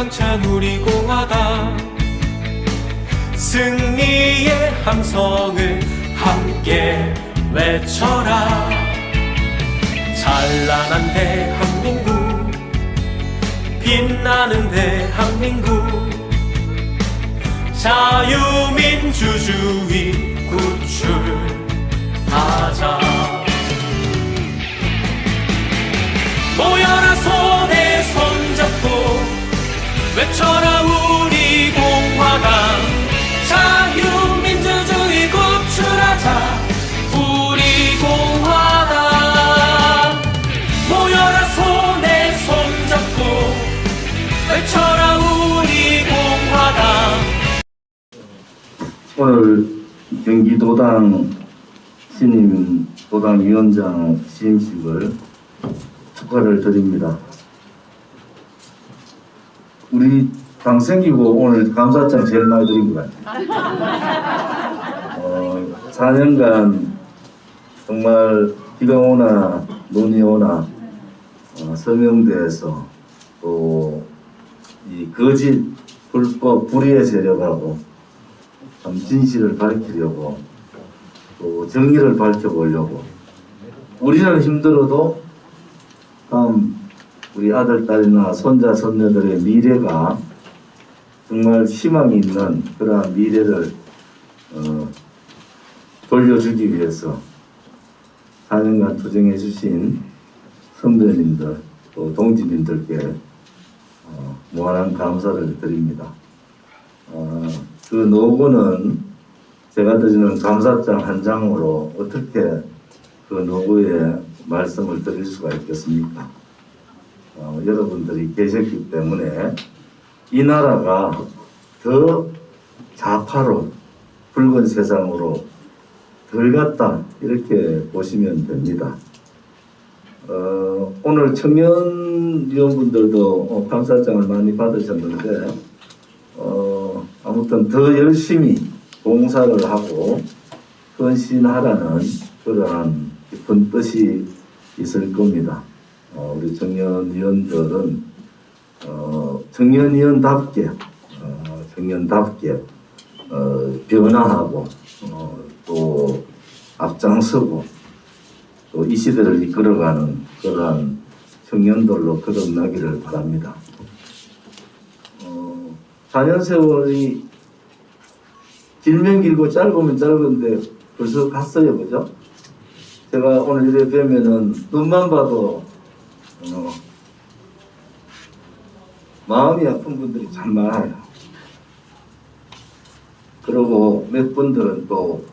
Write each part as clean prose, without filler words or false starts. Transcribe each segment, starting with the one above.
희망찬 우리 공화당 승리의 함성을 함께 외쳐라. 찬란한 대한민국, 빛나는 대한민국, 자유민주주의 구출하자. 모여라 손에 손잡고 외쳐라 우리 공화당 자유민주주의 구출하자. 우리 공화당 모여라 손에 손잡고 외쳐라 우리 공화당. 오늘 경기도당 신임 도당위원장 시임식을 축하를 드립니다. 우리 당 생기고 오늘 감사장 제일 많이 드린 것 같아요. 4년간 정말 비가 오나 눈이 오나 서명대에서 또 이 거짓 불법 불의에 제력하고 참 진실을 밝히려고 또 정의를 밝혀보려고 우리는 힘들어도 우리 아들, 딸이나 손자, 손녀들의 미래가 정말 희망이 있는 그러한 미래를 돌려주기 위해서 4년간 투쟁해 주신 선배님들 또 동지님들께 무한한 감사를 드립니다. 그 노고는 제가 드리는 감사장 한 장으로 어떻게 그 노고에 말씀을 드릴 수가 있겠습니까? 여러분들이 계셨기 때문에 이 나라가 더 좌파로 붉은 세상으로 덜 갔다 이렇게 보시면 됩니다. 오늘 청년위원분들도 감사장을 많이 받으셨는데 아무튼 더 열심히 봉사를 하고 헌신하라는 그러한 깊은 뜻이 있을 겁니다. 우리 청년위원들은 청년위원답게 변화하고 또 앞장서고 또 이 시대를 이끌어가는 그러한 청년들로 거듭나기를 바랍니다. 4년 세월이 길면 길고 짧으면 짧은데 벌써 갔어요, 그죠? 제가 오늘 이래 뵈면은 눈만 봐도 마음이 아픈 분들이 참 많아요. 그리고 몇 분들은 또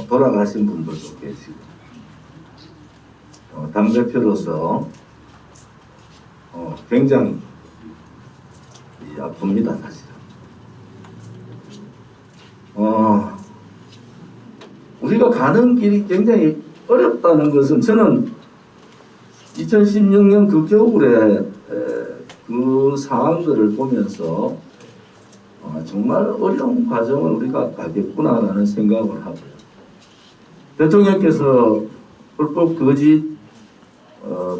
돌아가신 분들도 계시고 당대표로서 굉장히 아픕니다, 사실은. 우리가 가는 길이 굉장히 어렵다는 것은 저는 2016년 그 겨울에 그 상황들을 보면서 정말 어려운 과정을 우리가 가겠구나라는 생각을 하고요. 대통령께서 불법 거짓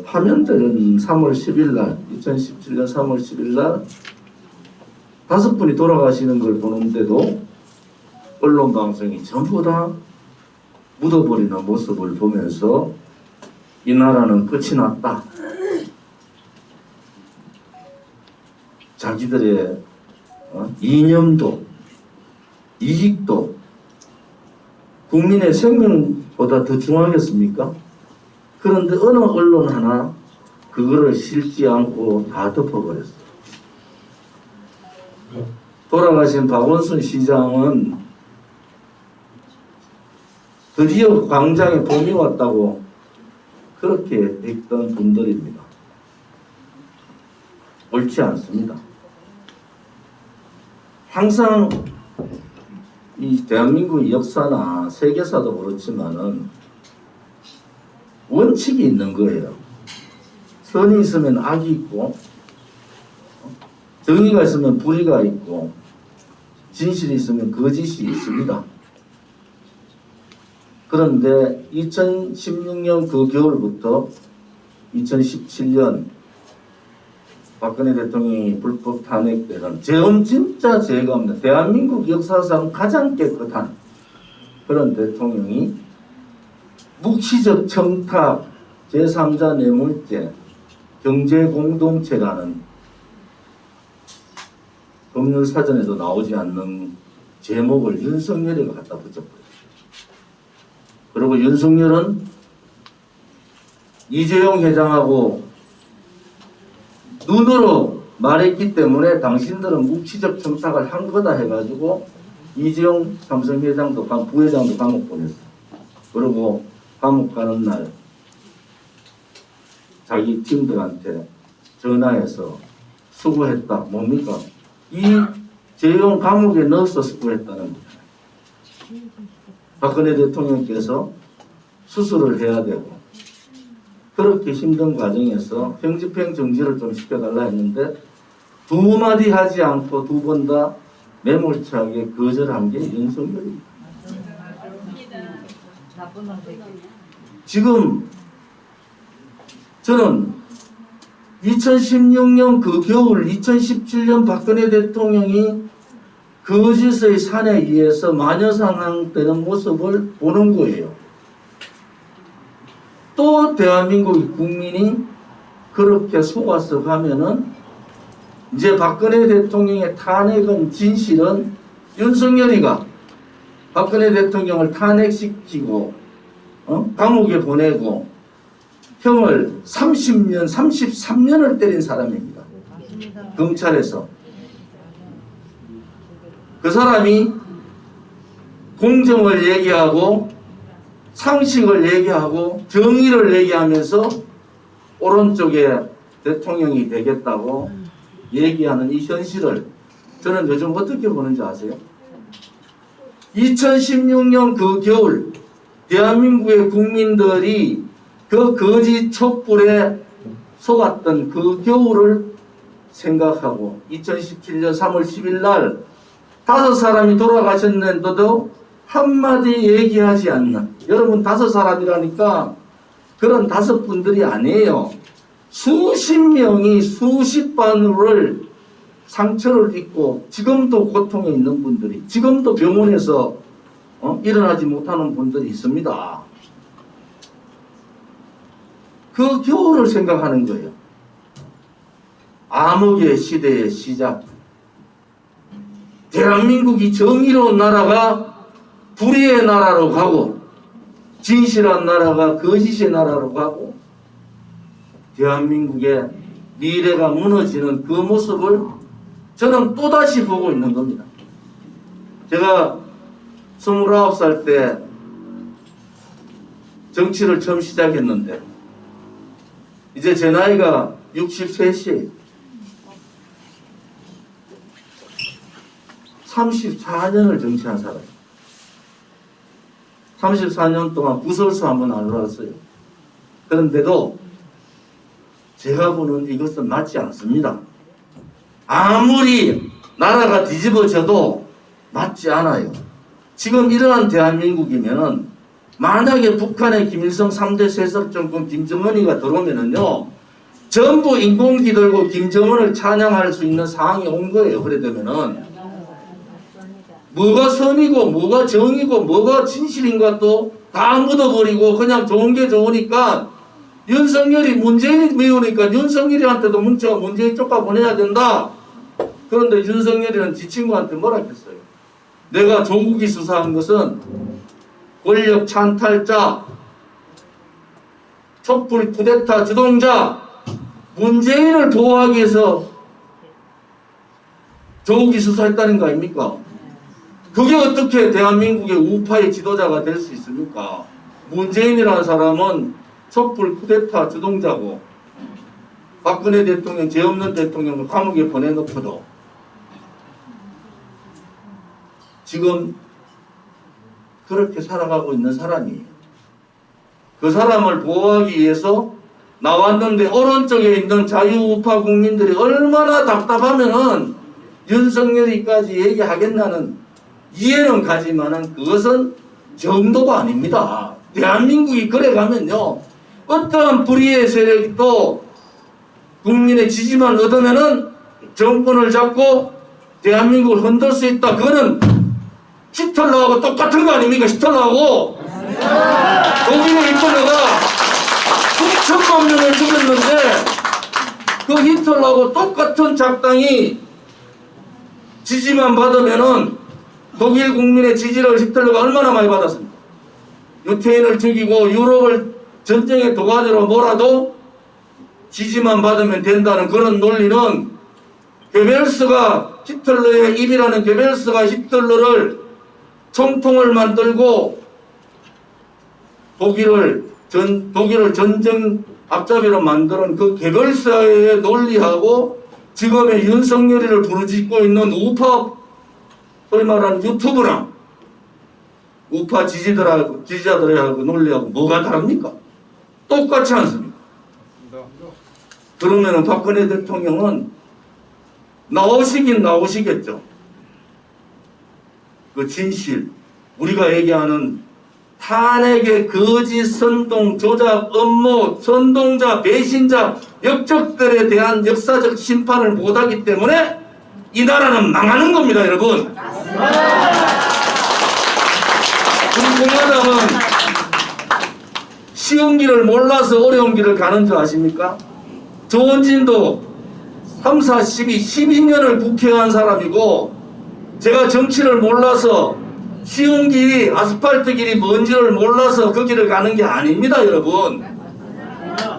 파면들은 3월 10일 날 2017년 3월 10일 날 5분이 돌아가시는 걸 보는데도 언론 방송이 전부 다 묻어버리는 모습을 보면서 이 나라는 끝이 났다. 자기들의 이념도 이익도 국민의 생명보다 더 중요하겠습니까? 그런데 어느 언론 하나 그거를 실지 않고 다 덮어버렸어요. 돌아가신 박원순 시장은 드디어 광장에 봄이 왔다고 그렇게 했던 분들입니다. 옳지 않습니다. 항상 이 대한민국의 역사나 세계사도 그렇지만은 원칙이 있는 거예요. 선이 있으면 악이 있고 정의가 있으면 불의가 있고 진실이 있으면 거짓이 있습니다. 그런데 2016년 그 겨울부터 2017년 박근혜 대통령이 불법 탄핵되는 죄음 진짜 죄가 없는 대한민국 역사상 가장 깨끗한 그런 대통령이 묵시적 청탁, 제3자 뇌물죄, 경제공동체라는 법률 사전에도 나오지 않는 제목을 윤석열이가 갖다 붙여버렸어요. 그리고 윤석열은 이재용 회장하고 눈으로 말했기 때문에 당신들은 묵시적 청탁을 한 거다 해가지고 이재용 삼성회장도 부회장도 감옥 보냈어. 그리고 감옥 가는 날 자기 팀들한테 전화해서 수고했다. 뭡니까? 이 재용 감옥에 넣어서 수고했다는 거잖아요. 박근혜 대통령께서 수술을 해야 되고 그렇게 힘든 과정에서 형집행 정지를 좀 시켜달라 했는데 두 마디 하지 않고 두 번 다 매몰차게 거절한 게 윤석열입니다. 지금 저는 2016년 그 겨울 2017년 박근혜 대통령이 거짓의 산에 의해서 마녀사냥되는 모습을 보는 거예요. 또 대한민국 국민이 그렇게 속아서 가면은 이제 박근혜 대통령의 탄핵은 진실은 윤석열이가 박근혜 대통령을 탄핵시키고 감옥에 보내고 형을 30년, 33년을 때린 사람입니다. 검찰에서. 그 사람이 공정을 얘기하고 상식을 얘기하고 정의를 얘기하면서 오른쪽에 대통령이 되겠다고 얘기하는 이 현실을 저는 요즘 어떻게 보는지 아세요? 2016년 그 겨울 대한민국의 국민들이 그 거짓 촛불에 속았던 그 겨울을 생각하고 2017년 3월 10일 날 5사람이 돌아가셨는데도 한마디 얘기하지 않는, 여러분 5사람이라니까 그런 5분들이 아니에요. 수십 명이 수십 반을 상처를 입고 지금도 고통에 있는 분들이, 지금도 병원에서 일어나지 못하는 분들이 있습니다. 그 겨울을 생각하는 거예요. 암흑의 시대의 시작. 대한민국이 정의로운 나라가 불의의 나라로 가고 진실한 나라가 거짓의 나라로 가고 대한민국의 미래가 무너지는 그 모습을 저는 또다시 보고 있는 겁니다. 제가 29살 때 정치를 처음 시작했는데 이제 제 나이가 63세예요. 34년을 정치한 사람이에요. 34년 동안 구설수 한번 안 올랐어요. 그런데도 제가 보는 이것은 맞지 않습니다. 아무리 나라가 뒤집어져도 맞지 않아요. 지금 이러한 대한민국이면은 만약에 북한의 김일성 3대 세습정권 김정은이가 들어오면은요 전부 인공기 들고 김정은을 찬양할 수 있는 상황이 온 거예요. 그래 되면은 뭐가 선이고 뭐가 정이고 뭐가 진실인가 또 다 묻어버리고 그냥 좋은 게 좋으니까 윤석열이 문재인이 미우니까 윤석열이한테도 문자가 문재인 쪽가 보내야 된다. 그런데 윤석열이는 지 친구한테 뭐라 했어요? 내가 조국이 수사한 것은 권력 찬탈자, 촛불 쿠데타 주동자, 문재인을 보호하기 위해서 조국이 수사했다는 거 아닙니까? 그게 어떻게 대한민국의 우파의 지도자가 될 수 있습니까? 문재인이라는 사람은 촛불 쿠데타 주동자고 박근혜 대통령, 죄 없는 대통령을 감옥에 보내놓고도 지금 그렇게 살아가고 있는 사람이에요. 그 사람을 보호하기 위해서 나왔는데 오른쪽에 있는 자유우파 국민들이 얼마나 답답하면은 윤석열이까지 얘기하겠나는 이해는 가지만은 그것은 정도가 아닙니다. 대한민국이 그래 가면요 어떠한 불의의 세력이 또 국민의 지지만 얻으면은 정권을 잡고 대한민국을 흔들 수 있다. 그거는 히틀러하고 똑같은 거 아닙니까? 히틀러하고 독일의 히틀러가 수천만 명을 죽였는데 그 히틀러하고 똑같은 작당이 지지만 받으면은 독일 국민의 지지를 히틀러가 얼마나 많이 받았습니까? 유태인을 죽이고 유럽을 전쟁의 도가니로 몰아도 지지만 받으면 된다는 그런 논리는 게벨스가 히틀러의 입이라는 게벨스가 히틀러를 총통을 만들고 독일을 전쟁 앞잡이로 만드는 그 게벨스의 논리하고 지금의 윤석열이를 부르짖고 있는 우파 소위 말하는 유튜브나 우파 지지자들하고 논리하고 뭐가 다릅니까? 똑같지 않습니까? 그러면은 박근혜 대통령은 나오시긴 나오시겠죠. 그 진실, 우리가 얘기하는 탄핵의 거짓, 선동, 조작, 음모, 선동자, 배신자, 역적들에 대한 역사적 심판을 못하기 때문에 이 나라는 망하는 겁니다, 여러분. 우리 공화당은 쉬운 길을 몰라서 어려운 길을 가는 줄 아십니까? 조원진도 3, 4, 12년을 국회의원 사람이고 제가 정치를 몰라서 쉬운 길이 아스팔트 길이 뭔지를 몰라서 그 길을 가는 게 아닙니다, 여러분.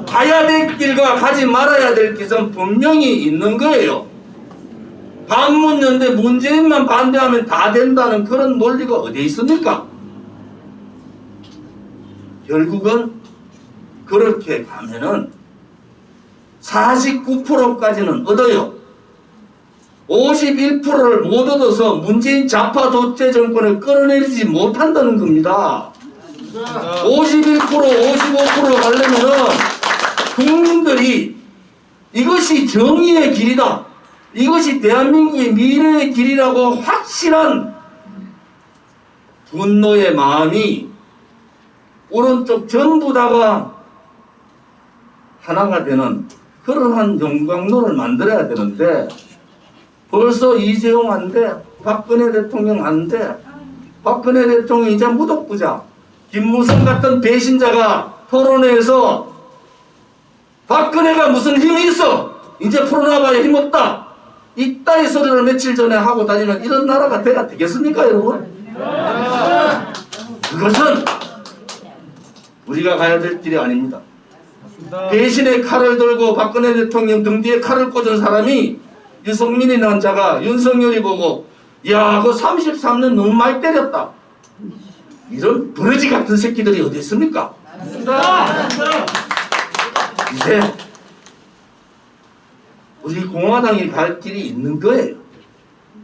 가야 될 길과 가지 말아야 될 길은 분명히 있는 거예요. 반문연대 문재인만 반대하면 다 된다는 그런 논리가 어디 있습니까? 결국은 그렇게 가면은 49%까지는 얻어요. 51%를 못 얻어서 문재인 좌파 독재 정권을 끌어내리지 못한다는 겁니다. 51%, 55% 가려면은 국민들이 이것이 정의의 길이다. 이것이 대한민국의 미래의 길이라고 확실한 분노의 마음이 오른쪽 전부 다가 하나가 되는 그러한 용광로를 만들어야 되는데 벌써 이재용 안 돼. 박근혜 대통령 안 돼. 박근혜 대통령 이제 무독부자. 김무성 같은 배신자가 토론회에서 박근혜가 무슨 힘이 있어. 이제 풀어나봐야 힘없다. 이따위 소리를 며칠 전에 하고 다니는 이런 나라가 돼야 되겠습니까, 여러분? 그것은 우리가 가야 될 길이 아닙니다. 배신의 칼을 들고 박근혜 대통령 등 뒤에 칼을 꽂은 사람이 유승민이라는 자가 윤석열이 보고 야, 그 33년 너무 많이 때렸다. 이런 버러지 같은 새끼들이 어디 있습니까? 이제 우리 공화당이 갈 길이 있는 거예요.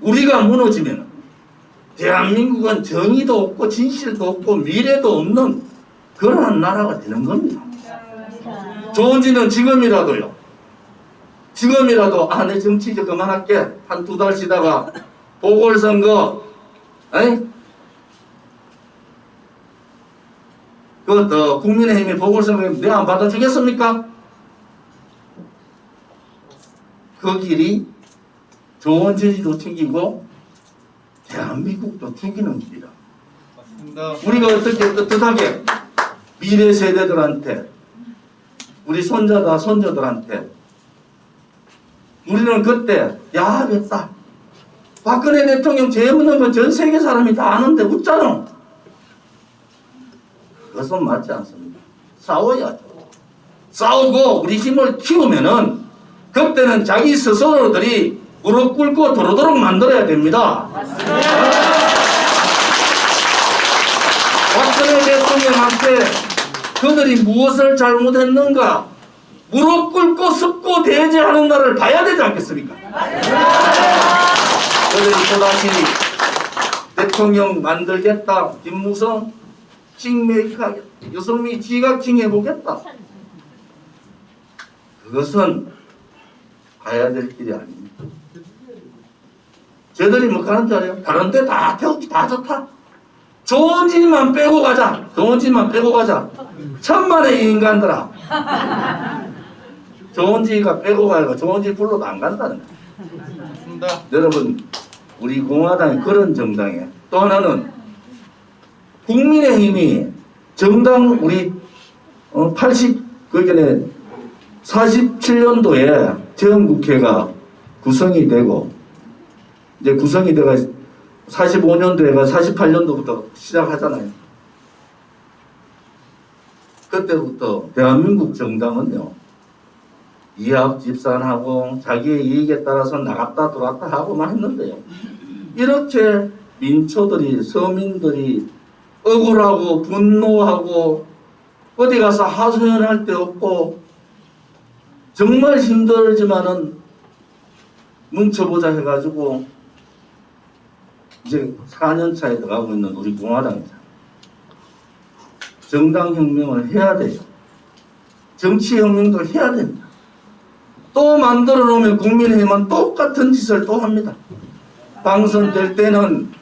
우리가 무너지면 대한민국은 정의도 없고 진실도 없고 미래도 없는 그러한 나라가 되는 겁니다. 조은지는 지금이라도 내 정치 이제 그만할게. 한 2달 쉬다가 보궐선거 국민의힘이 보궐선거에 내가 안 받아주겠습니까? 그 길이 조원진이도 죽이고 대한민국도 죽이는 길이다. 우리가 어떻게 떳떳하게 미래 세대들한테 우리 손자다 손자들한테 우리는 그때 야합했다. 박근혜 대통령 죄 묻는 건 전 세계 사람이 다 아는데 웃잖아. 그것은 맞지 않습니다. 싸워야죠. 싸우고 우리 힘을 키우면은 그때는 자기 스스로들이 무릎 꿇고 도로도록 만들어야 됩니다. 박근혜 대통령한테 그들이 무엇을 잘못했는가 무릎 꿇고 습고 대제하는 날을 봐야 되지 않겠습니까? 그들이 또다시 대통령 만들겠다. 김무성 킹메이크하겠다. 유승민 지각킹 해보겠다. 그것은 가야 될 길이 아닙니다. 쟤들이 뭐 가는 줄 알아요? 다른 데 다 태우기 다 좋다. 좋은 짓만 빼고 가자. 좋은 짓만 빼고 가자. 천만의 인간들아. 조은지가 빼고 가고 조은지 불러도 안 간다는 거예요. 여러분, 우리 공화당이 그런 정당이에요. 또 하나는 국민의힘이 정당 우리 47년도에 전국회가 구성이 되고 이제 구성이 돼가 45년도에가 48년도부터 시작하잖아요. 그때부터 대한민국 정당은요, 이합 집산하고 자기의 이익에 따라서 나갔다 들어왔다 하고만 했는데요. 이렇게 민초들이, 서민들이 억울하고 분노하고 어디 가서 하소연할 데 없고 정말 힘들지만은 뭉쳐보자 해가지고 이제 4년차에 들어가고 있는 우리 공화당입니다. 정당혁명을 해야 돼요. 정치혁명도 해야 됩니다. 또 만들어 놓으면 국민의힘은 똑같은 짓을 또 합니다. 당선될 때는,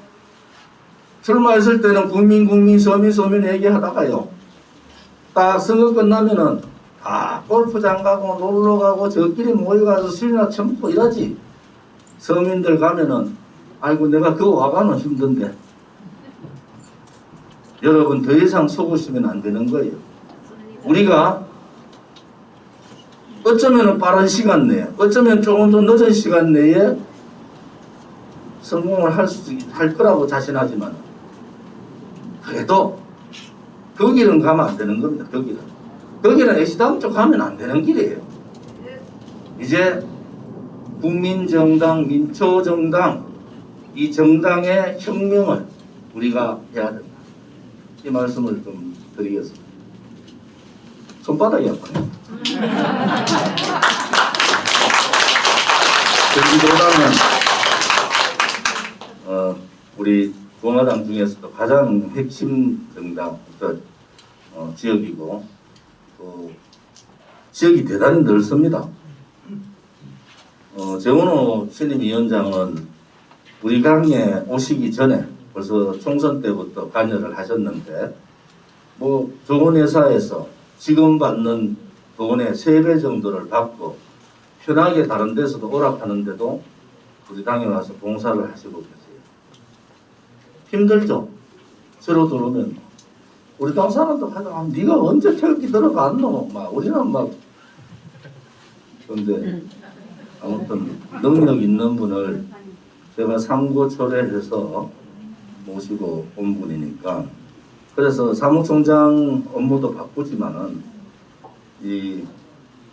출마했을 때는 국민 서민 얘기하다가요, 딱 선거 끝나면은 다 골프장 가고 놀러 가고 저끼리 모여가서 술이나 처먹고 이러지. 서민들 가면은 아이고 내가 그거 와가는 힘든데. 여러분 더 이상 속으시면 안 되는 거예요. 우리가 어쩌면 빠른 시간 내에, 어쩌면 조금 더 늦은 시간 내에 성공을 할 거라고 자신하지만 그래도 그 길은 가면 안 되는 겁니다. 거기는 애시당 쪽 가면 안 되는 길이에요. 이제 국민정당, 민초정당, 이 정당의 혁명을 우리가 해야 된다. 이 말씀을 좀 드리겠습니다. 손바닥이 아파요. 경기도당은 우리 공화당 중에서도 가장 핵심 정당 지역이고 또 지역이 대단히 넓습니다. 정은호 신임위원장은 우리 당에 오시기 전에 벌써 총선 때부터 관여를 하셨는데 뭐 좋은 회사에서 지금 받는 돈의 3배 정도를 받고 편하게 다른 데서도 오락하는데도 우리 당에 와서 봉사를 하시고 계세요. 힘들죠? 새로 들어오면 우리 당 사람도 하다가 네가 언제 태극기 들어갔노? 막 우리는 막 그런데 아무튼 능력 있는 분을 제가 삼고초려해서 모시고 온 분이니까 그래서 사무총장 업무도 바쁘지만은 이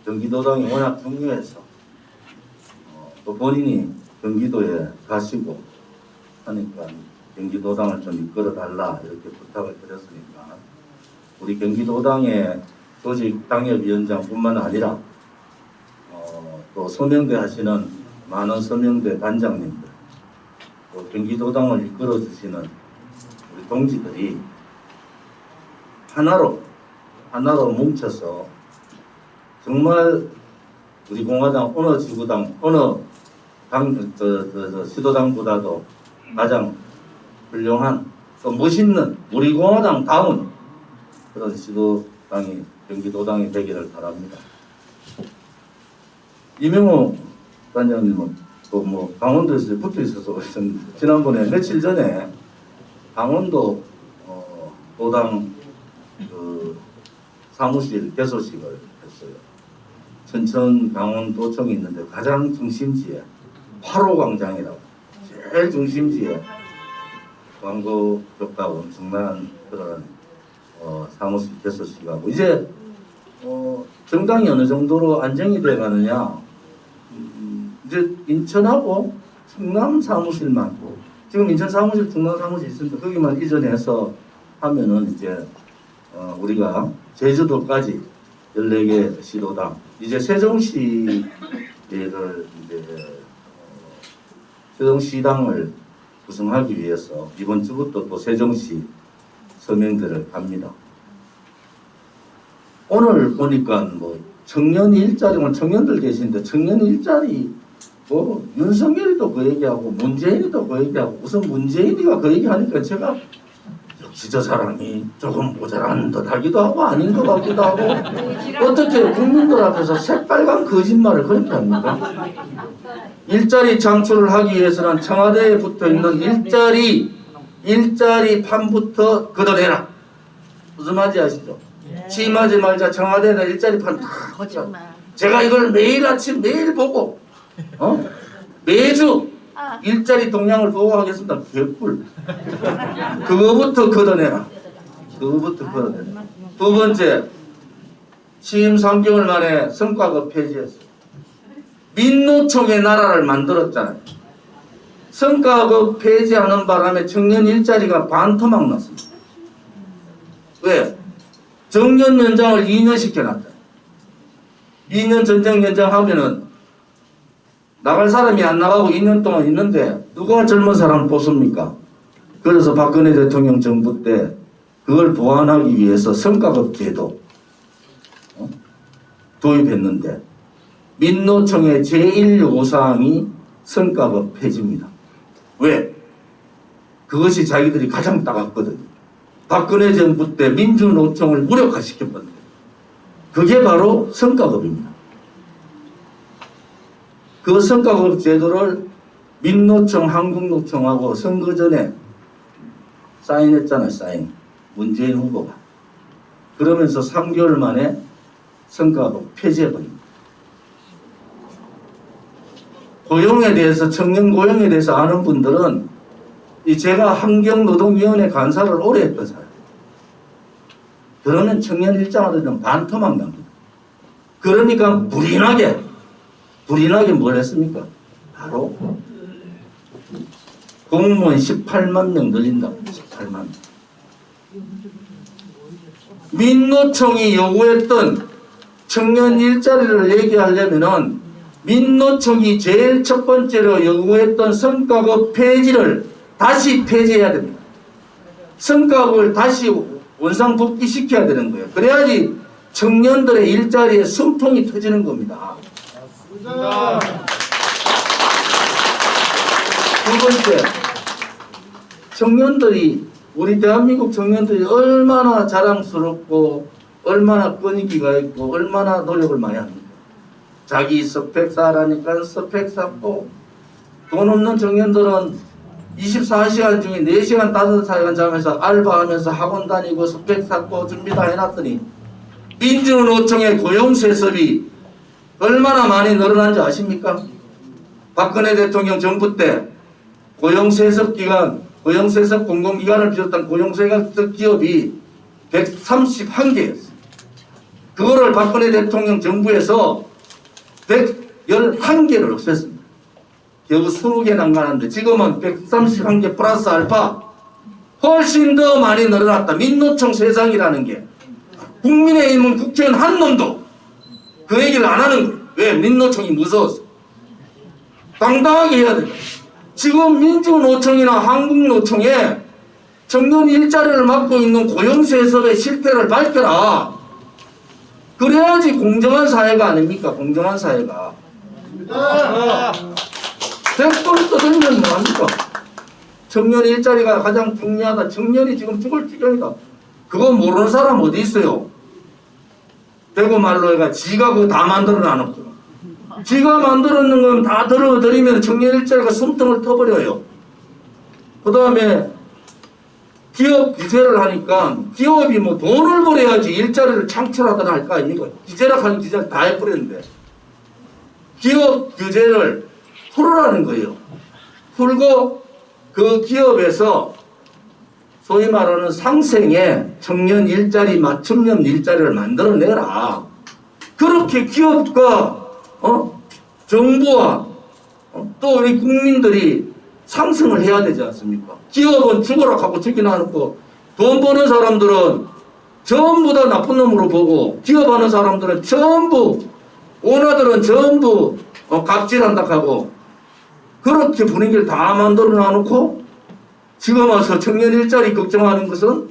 경기도당이 워낙 중요해서 또 본인이 경기도에 가시고 하니까 경기도당을 좀 이끌어 달라 이렇게 부탁을 드렸으니까 우리 경기도당의 조직 당협위원장뿐만 아니라 또 서명대 하시는 많은 서명대 단장님들 또 경기도당을 이끌어 주시는 우리 동지들이 하나로 뭉쳐서 정말 우리 공화당 어느 지구당 어느 시도당보다도 가장 훌륭한 또 멋있는 우리 공화당 다운 그런 시도당이 경기도당이 되기를 바랍니다. 이명호 단장님은 또 뭐 강원도에서 붙어 있어서 지난번에 며칠 전에 강원도 도당 그 사무실 개소식을 했어요. 천천 강원도청이 있는데 가장 중심지에 8호 광장이라고 제일 중심지에 광고 효과가 엄청난 그런 사무실 개소식하고 이제 정당이 어느 정도로 안정이 돼 가느냐 이제 인천하고 충남 사무실만 지금 인천 사무실 충남 사무실 있습니다. 거기만 이전해서 하면은 이제 우리가 제주도까지 14개 시도당 이제 세종시를 이제 세종시당을 구성하기 위해서 이번 주부터 또 세종시 서명대를 갑니다. 오늘 보니까 뭐 청년 일자리 오늘 청년들 계신데 청년 일자리 뭐 윤석열이도 그 얘기하고 문재인이도 그 얘기하고 우선 문재인이가 그 얘기하니까 제가 혹시 저 사람이 조금 모자란 듯 하기도 하고 아닌 것 같기도 하고 어떻게 국민들 앞에서 새빨간 거짓말을 그렇게 합니까? 일자리 창출을 하기 위해서는 청와대에 붙어있는 일자리 판부터 걷어내라. 무슨 말인지 아시죠? 취임하지 말자 청와대에다 일자리 판 다 걷어라. 제가 이걸 매일 아침 매일 보고 매주 일자리 동향을 보고하겠습니다. 개뿔. 그거부터 걷어내라. 그거부터 걷어내라. 두 번째, 취임 3개월 만에 성과급 폐지했어요. 민노총의 나라를 만들었잖아요. 성과급 폐지하는 바람에 청년 일자리가 반토막 났습니다. 왜? 정년 연장을 2년 시켜놨다. 2년 전쟁 연장하면은 나갈 사람이 안 나가고 2년 동안 있는데 누가 젊은 사람 뽑습니까? 그래서 박근혜 대통령 정부 때 그걸 보완하기 위해서 성과급 제도 도입했는데 민노총의 제1요구사항이 성과급 폐지입니다. 왜? 그것이 자기들이 가장 따갔거든요. 박근혜 정부 때 민주노총을 무력화시켰거든요. 그게 바로 성과급입니다. 그 성과급 제도를 민노총, 한국노총하고 선거 전에 사인했잖아요. 사인. 문재인 후보가. 그러면서 3개월 만에 성과급 폐지해버립니다. 고용에 대해서, 청년 고용에 대해서 아는 분들은 제가 환경노동위원회 간사를 오래 했던 사람. 그러면 청년 일자리는 반토막 납니다. 그러니까 불인하게 뭘 했습니까? 바로 공무원 18만 명 늘린다고. 18만 명. 민노총이 요구했던 청년 일자리를 얘기하려면은 민노총이 제일 첫 번째로 요구했던 성과급 폐지를 다시 폐지해야 됩니다. 성과급을 다시 원상복귀시켜야 되는 거예요. 그래야지 청년들의 일자리에 숨통이 터지는 겁니다. 두 번째, 청년들이, 우리 대한민국 청년들이 얼마나 자랑스럽고 얼마나 끈기가 있고 얼마나 노력을 많이 합니까? 자기 스펙 쌓으라니까 스펙 쌓고, 돈 없는 청년들은 24시간 중에 4시간 5시간 자면서 알바하면서 학원 다니고 스펙 쌓고 준비 다 해놨더니 민주노총의 고용세습이 얼마나 많이 늘어난지 아십니까? 박근혜 대통령 정부 때 고용세습 기간, 고용세습 공공기관을 비롯한 고용세습 기업이 131개였어요. 그거를 박근혜 대통령 정부에서 111개를 없앴습니다. 겨우 20개 난간한데 지금은 131개 플러스 알파 훨씬 더 많이 늘어났다. 민노총 세상이라는 게. 국민의힘은 국회의원 한 놈도 그 얘기를 안 하는 거예요. 왜? 민노총이 무서워서. 당당하게 해야 돼요. 지금 민주노총이나 한국노총에 청년 일자리를 맡고 있는 고용세습의 실태를 밝혀라. 그래야지 공정한 사회가 아닙니까? 공정한 사회가. 100돈 떠들면 뭐합니까? 청년 일자리가 가장 중요하다. 청년이 지금 죽을 지경이다. 그거 모르는 사람 어디 있어요? 대구 말로 해가 지가 그거 다 만들어 놔놓고. 지가 만들었는 건 다 들어드리면 청년 일자리가 숨통을 터버려요. 그 다음에 기업 규제를 하니까 기업이 뭐 돈을 벌어야지 일자리를 창출하거나 할 거 아닙니까? 규제라 하는 규제를 다 해버렸는데 기업 규제를 풀으라는 거예요. 풀고 그 기업에서 소위 말하는 상생의 청년 일자리, 맞춤형 일자리를 만들어내라. 그렇게 기업과 정부와 또 우리 국민들이 상승을 해야 되지 않습니까? 기업은 죽어라 하고 죽이나 놓고 돈 버는 사람들은 전부 다 나쁜 놈으로 보고 기업하는 사람들은 전부 오너들은 전부 갑질한다 하고 그렇게 분위기를 다 만들어 놔놓고 지금 와서 청년 일자리 걱정하는 것은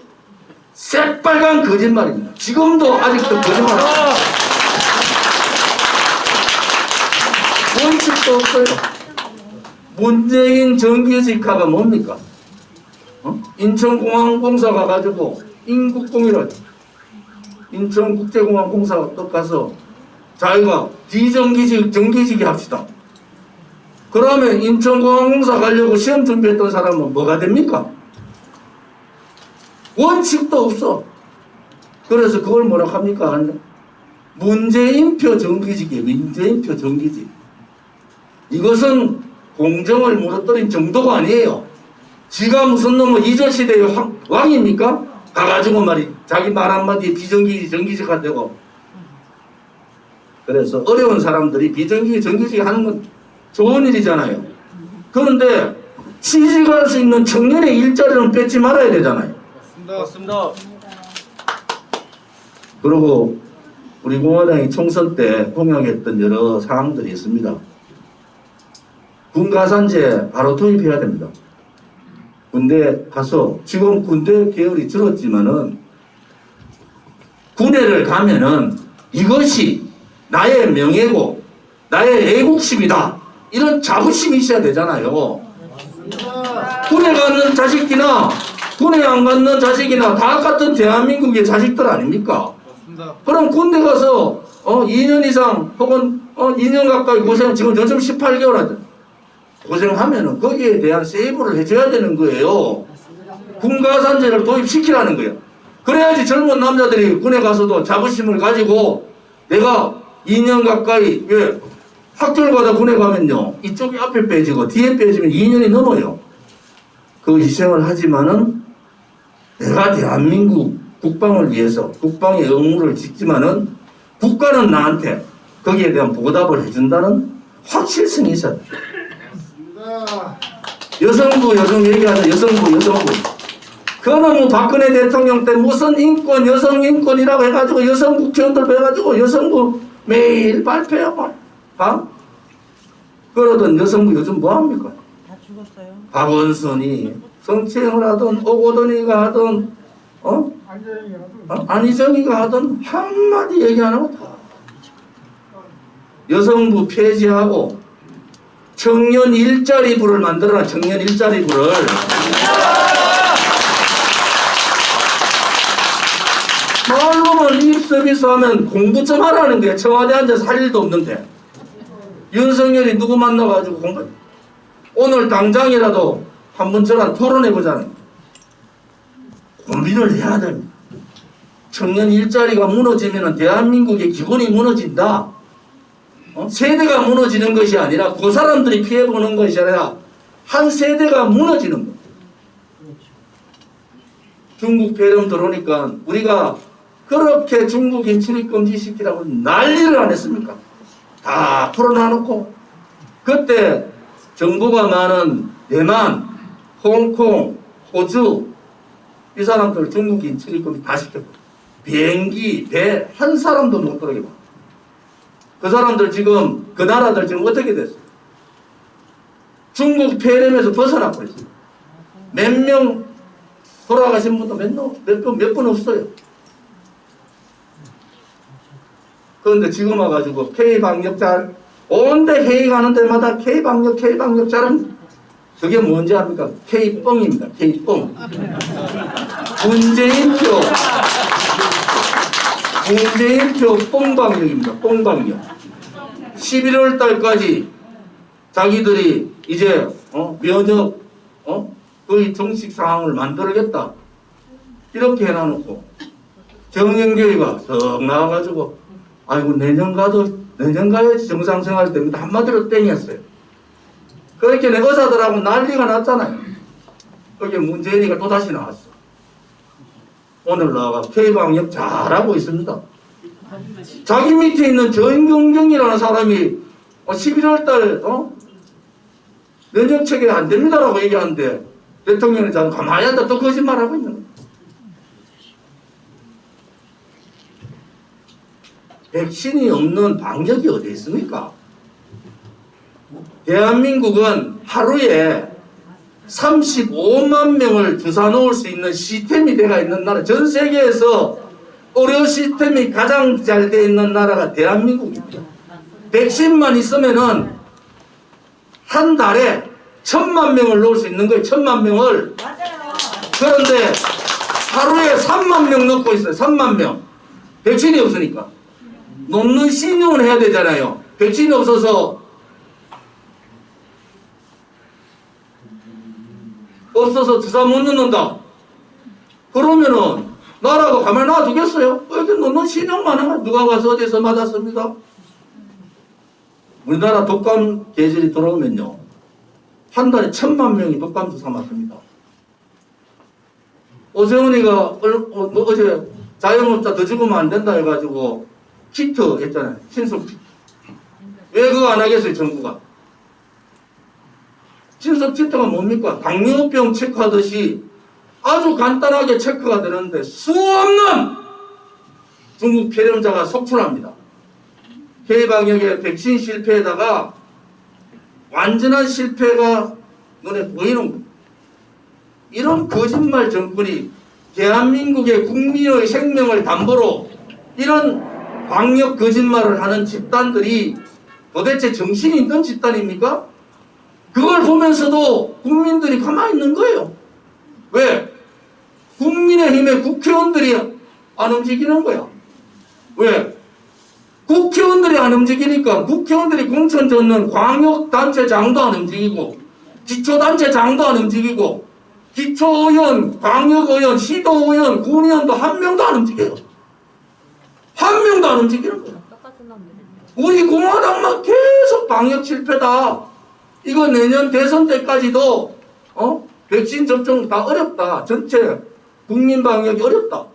새빨간 거짓말입니다. 지금도 아직도 거짓말합니다. 원칙도 없어요. 문재인 정규직화가 뭡니까? 인천공항공사 가가지고 인국공이라 인천국제공항공사 또 가서 자기가 비정규직 정규직이 합시다. 그러면 인천공항공사 가려고 시험 준비했던 사람은 뭐가 됩니까? 원칙도 없어. 그래서 그걸 뭐라 합니까? 문재인표 정규직이에요. 문재인표 정규직. 이것은 공정을 무너뜨린 정도가 아니에요. 지가 무슨 놈의 이조시대의 왕입니까? 가가지고 말이 자기 말 한마디에 비정규직 정규직 한다고. 그래서 어려운 사람들이 비정규직 정규직 하는 건 좋은 일이잖아요. 그런데 취직할 수 있는 청년의 일자리는 뺏지 말아야 되잖아요. 맞습니다. 그리고 우리 공화당이 총선 때 공약했던 여러 사항들이 있습니다. 군가산제 바로 도입해야 됩니다. 군대 가서 지금 군대 계열이 줄었지만은 군대를 가면은 이것이 나의 명예고 나의 애국심이다. 이런 자부심이 있어야 되잖아요. 군에 가는 자식이나 군에 안 가는 자식이나 다 같은 대한민국의 자식들 아닙니까? 그럼 군대 가서 2년 이상 혹은 2년 가까이 고생, 지금 요즘 18개월 하죠. 고생하면은 거기에 대한 세이브를 해줘야 되는 거예요. 군가산제를 도입시키라는 거예요. 그래야지 젊은 남자들이 군에 가서도 자부심을 가지고 내가 2년 가까이, 왜? 학교를 가다 군에 가면요. 이쪽이 앞에 빼지고 뒤에 빼지면 2년이 넘어요. 그 희생을 하지만은 내가 대한민국 국방을 위해서 국방의 의무를 짓지만은 국가는 나한테 거기에 대한 보답을 해준다는 확실성이 있어요. 여성부 여성 얘기하자. 여성부. 그거는 뭐 박근혜 대통령 때 무슨 인권 여성 인권이라고 해가지고 여성 국회의원들 해가지고 여성부 매일 발표하고 그러던 여성부 요즘 뭐합니까? 다 죽었어요. 박원순이 성추행을 하던 오고돈이가 하던 안희정이가 하던 한마디 얘기 안 하고 다 여성부 폐지하고 청년 일자리부를 만들어라. 청년 일자리부를 말로만 립서비스 하면 공부 좀 하라는 거야. 청와대 앉아서 할 일도 없는데 윤석열이 누구 만나가지고 공부 오늘 당장이라도 한번 저랑 토론해보자는 고민을 해야 됩니다. 청년 일자리가 무너지면 대한민국의 기본이 무너진다. 세대가 무너지는 것이 아니라 그 사람들이 피해보는 것이 아니라 한 세대가 무너지는 거예요. 중국 폐렴 들어오니까 우리가 그렇게 중국인 출입금지 시키라고 난리를 안 했습니까? 다 풀어놔놓고 그때 정부가 많은 대만, 홍콩, 호주 이 사람들 중국인 출입금지 다 시켰고 비행기, 배 한 사람도 못 들어게 봐. 그 사람들 지금 그 나라들 지금 어떻게 됐어요? 중국 폐렴에서 벗어나고 있어요. 몇 명 돌아가신 분도 몇 분 없어요. 그런데 지금 와가지고 K방역잘 온데 회의 가는 데마다 K방역 잘은 그게 뭔지 압니까? K뻥입니다. K뻥. 문재인표 뻥방역입니다. 뻥방역. 11월 달까지 자기들이 이제 면역 거의 정식 상황을 만들겠다. 이렇게 해놔놓고 정영교회가 썩 나와가지고 아이고 내년 가야지 정상생활 됩니다. 한마디로 땡이었어요. 그렇게 내 의사들하고 난리가 났잖아요. 그게 문재인이가 또다시 나왔어. 오늘 나와가 K방역 잘하고 있습니다. 자기 밑에 있는 정경정이라는 사람이 11월 달 면역 체계 안 됩니다라고 얘기하는데 대통령이 가만히 앉아 또 거짓말하고 있는 거예요. 백신이 없는 방역이 어디 있습니까? 대한민국은 하루에 35만 명을 주사 놓을 수 있는 시스템이 되어 있는 나라, 전 세계에서 의료 시스템이 가장 잘 되어 있는 나라가 대한민국입니다. 백신만 있으면은 한 달에 1,000만 명을 놓을 수 있는 거예요. 1,000만 명을. 맞아요. 그런데 하루에 3만 명 넣고 있어요. 3만 명. 백신이 없으니까. 놓는 신용을 해야 되잖아요. 백신이 없어서 주사 못 넣는다. 그러면은 나라가 가만히 놔두겠어요? 이렇게 놓는 신용만 하면 누가 가서 어디서 맞았습니다. 우리나라 독감 계절이 들어오면요, 한 달에 1,000만 명이 독감 주사 맞습니다. 오세훈이가 어제 자영업자 더 죽으면 안 된다 해가지고 키트 했잖아요. 신속 키트. 왜 그거 안 하겠어요, 정부가? 신속 키트가 뭡니까? 당뇨병 체크하듯이 아주 간단하게 체크가 되는데 수없는 중국 폐렴자가 속출합니다. K방역의 백신 실패에다가 완전한 실패가 눈에 보이는 겁니다. 이런 거짓말 정권이 대한민국의 국민의 생명을 담보로 이런 방역 거짓말을 하는 집단들이 도대체 정신이 있는 집단입니까? 그걸 보면서도 국민들이 가만히 있는 거예요. 왜? 국민의힘의 국회의원들이 안 움직이는 거야. 왜? 국회의원들이 안 움직이니까 국회의원들이 공천 줬는 광역단체장도 안 움직이고 기초단체장도 안 움직이고 기초의원, 광역의원, 시도의원, 군의원도 한 명도 안 움직여요. 한 명도 안 움직이는 거야. 우리 공화당만 계속 방역 실패다. 이거 내년 대선 때까지도 백신 접종 다 어렵다. 전체 국민 방역이 어렵다.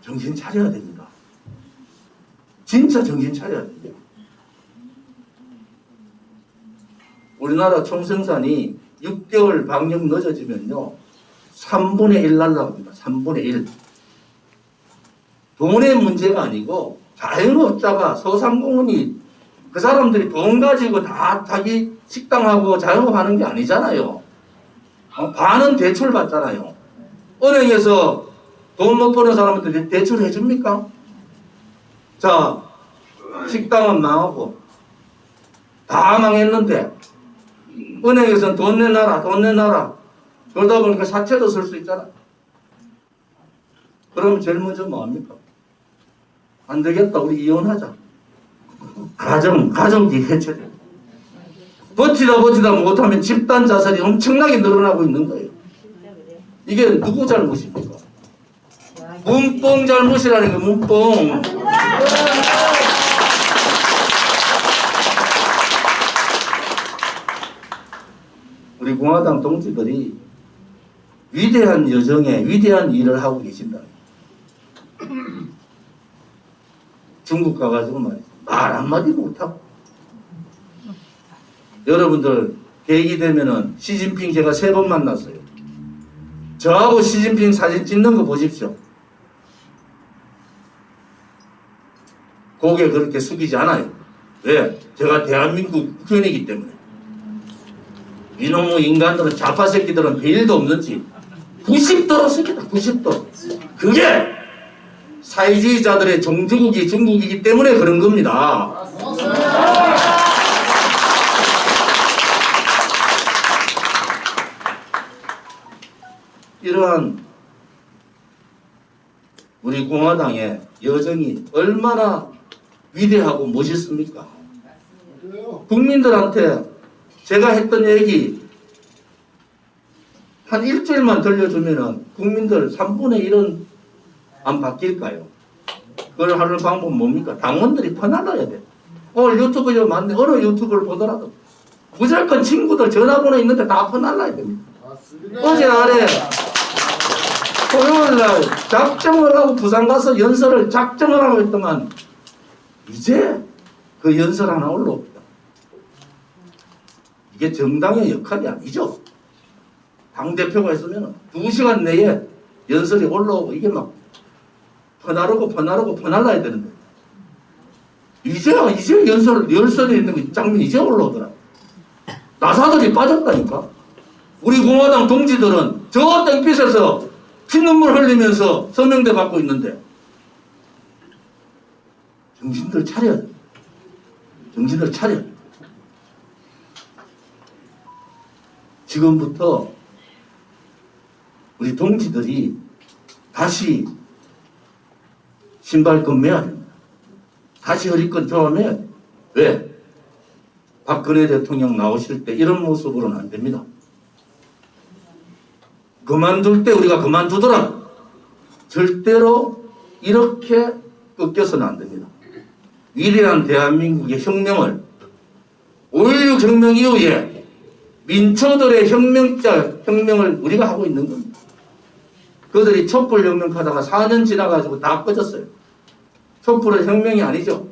정신 차려야 됩니다. 진짜 정신 차려야 됩니다. 우리나라 총생산이 6개월 방역 늦어지면요 3분의 1 날라갑니다. 3분의 1. 돈의 문제가 아니고 자영업자가 소상공인이 그 사람들이 돈 가지고 다 자기 식당하고 자영업하는 게 아니잖아요. 반은 대출 받잖아요. 은행에서 돈 못 버는 사람한테 대출 해줍니까? 자, 식당은 망하고 다 망했는데 은행에서는 돈 내놔라 돈 내놔라 그러다 보니까 사채도 쓸 수 있잖아. 그러면 제일 먼저 뭐합니까? 안 되겠다 우리 이혼하자. 가정기 해체돼. 버티다 못하면 집단 자살이 엄청나게 늘어나고 있는 거예요. 이게 누구 잘못입니까? 문뽕 잘못이라는 게 문뽕. 우리 공화당 동지들이 위대한 여정에 위대한 일을 하고 계신다. 중국 가가지고 말이야. 말 한마디 못하고. 여러분들 계획이 되면은 시진핑 제가 3번 만났어요. 저하고 시진핑 사진 찍는 거 보십시오. 고개 그렇게 숙이지 않아요. 왜? 제가 대한민국 국회의원이기 때문에. 이놈의 인간들은 좌파 새끼들은 별일도 없는지 90도로 씁니다. 90도. 그게 사회주의자들의 종주국이 중국이기 때문에 그런 겁니다. 이러한 우리 공화당의 여정이 얼마나 위대하고 멋있습니까? 국민들한테 제가 했던 얘기 한 일주일만 들려주면은 국민들 3분의 1은 안 바뀔까요? 그걸 하는 방법은 뭡니까? 당원들이 퍼날라야 돼. 오늘 유튜브에 맞네. 어느 유튜브를 보더라도 무조건 친구들 전화번호 있는데 다 퍼날라야 됩니다. 어제 아래 토요일날 작정을 하고 부산 가서 연설을 작정을 하고 있더만 이제 그 연설 하나 올라옵니다. 이게 정당의 역할이 아니죠. 당대표가 있으면 2시간 내에 연설이 올라오고 이게 막 퍼나르고 되는데 이제 연설이 있는 그 장면이 이제 올라오더라. 나사들이 빠졌다니까. 우리 공화당 동지들은 저 땡빛에서 피눈물 흘리면서 서명대 받고 있는데 정신들 차려야 돼. 정신들 차려야 돼. 지금부터 우리 동지들이 다시 신발끈 매야 됩니다. 다시 허리끈 조아매야 돼요. 왜? 박근혜 대통령 나오실 때 이런 모습으로는 안 됩니다. 그만둘 때 우리가 그만두더라. 절대로 이렇게 꺾여서는 안 됩니다. 위대한 대한민국의 혁명을 5.16 혁명 이후에 민초들의 혁명을 우리가 하고 있는 겁니다. 그들이 촛불혁명 하다가 4년 지나가지고 다 꺼졌어요. 촛불은 혁명이 아니죠.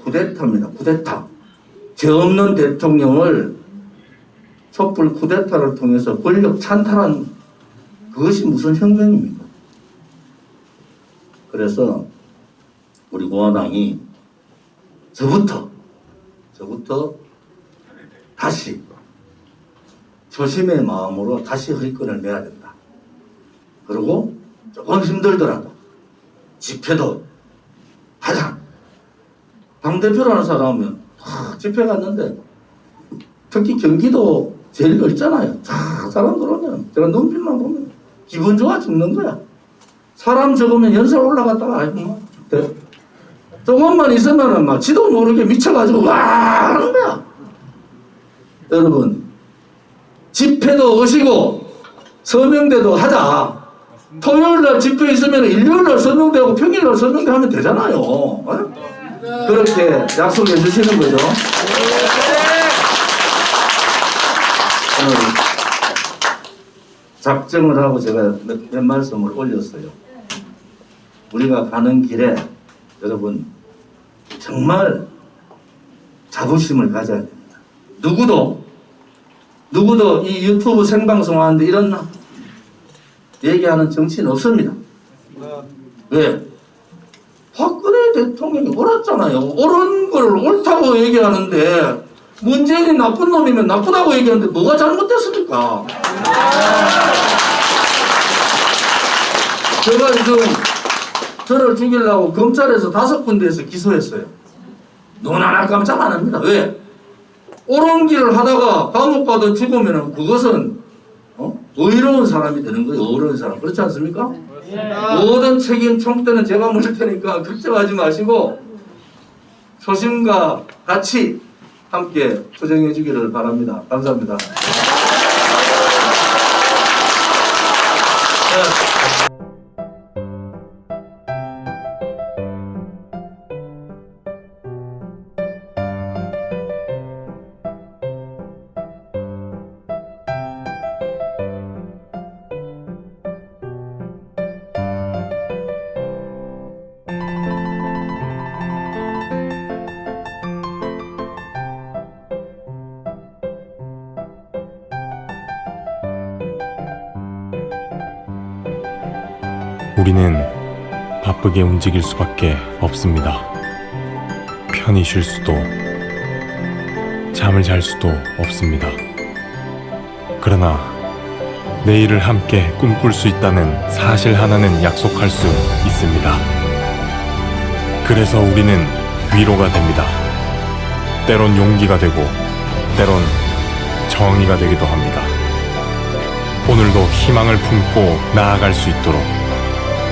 쿠데타입니다. 쿠데타. 죄 없는 대통령을 촛불 쿠데타를 통해서 권력 찬탈한 그것이 무슨 혁명입니까? 그래서 우리 공화당이 저부터 다시 초심의 마음으로 다시 허리끈을 매야 된다. 그리고 조금 힘들더라도 집회도 하자. 당대표라는 사람은 집회 갔는데 특히 경기도 제일 넓잖아요. 다 사람들 오면 제가 눈빛만 보면 기분 좋아 죽는 거야. 사람 적으면 연설 올라갔다가 아이고 조금만 있으면은 막 지도 모르게 미쳐가지고 와 하는 거야. 여러분 집회도 오시고 서명대도 하자. 토요일날 집회 있으면 일요일날 서명대하고 평일날 서명대 하면 되잖아요. 어? 그렇게 약속해 주시는 거죠. 오늘 작정을 하고 제가 몇 말씀을 올렸어요. 우리가 가는 길에 여러분 정말 자부심을 가져야 됩니다. 누구도 이 유튜브 생방송 하는데 이런 얘기하는 정치는 없습니다. 왜? 박근혜 대통령이 옳았잖아요. 옳은 걸 옳다고 얘기하는데 문재인이 나쁜 놈이면 나쁘다고 얘기하는데 뭐가 잘못됐습니까? 제가 지금 저를 죽이려고 검찰에서 5군데에서 기소했어요. 눈 하나 깜짝 안 합니다. 왜? 옳은 길을 하다가 감옥 가도 죽으면 그것은 의로운 사람이 되는 거예요. 의로운 사람. 그렇지 않습니까? 모든 책임 총대는 제가 물을 테니까 걱정하지 마시고 초심과 같이 함께 투쟁해 주기를 바랍니다. 감사합니다. 우리는 바쁘게 움직일 수밖에 없습니다. 편히 쉴 수도, 잠을 잘 수도 없습니다. 그러나 내일을 함께 꿈꿀 수 있다는 사실 하나는 약속할 수 있습니다. 그래서 우리는 위로가 됩니다. 때론 용기가 되고, 때론 정의가 되기도 합니다. 오늘도 희망을 품고 나아갈 수 있도록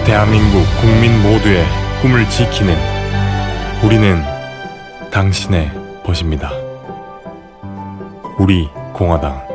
대한민국 국민 모두의 꿈을 지키는 우리는 당신의 벗입니다. 우리 공화당.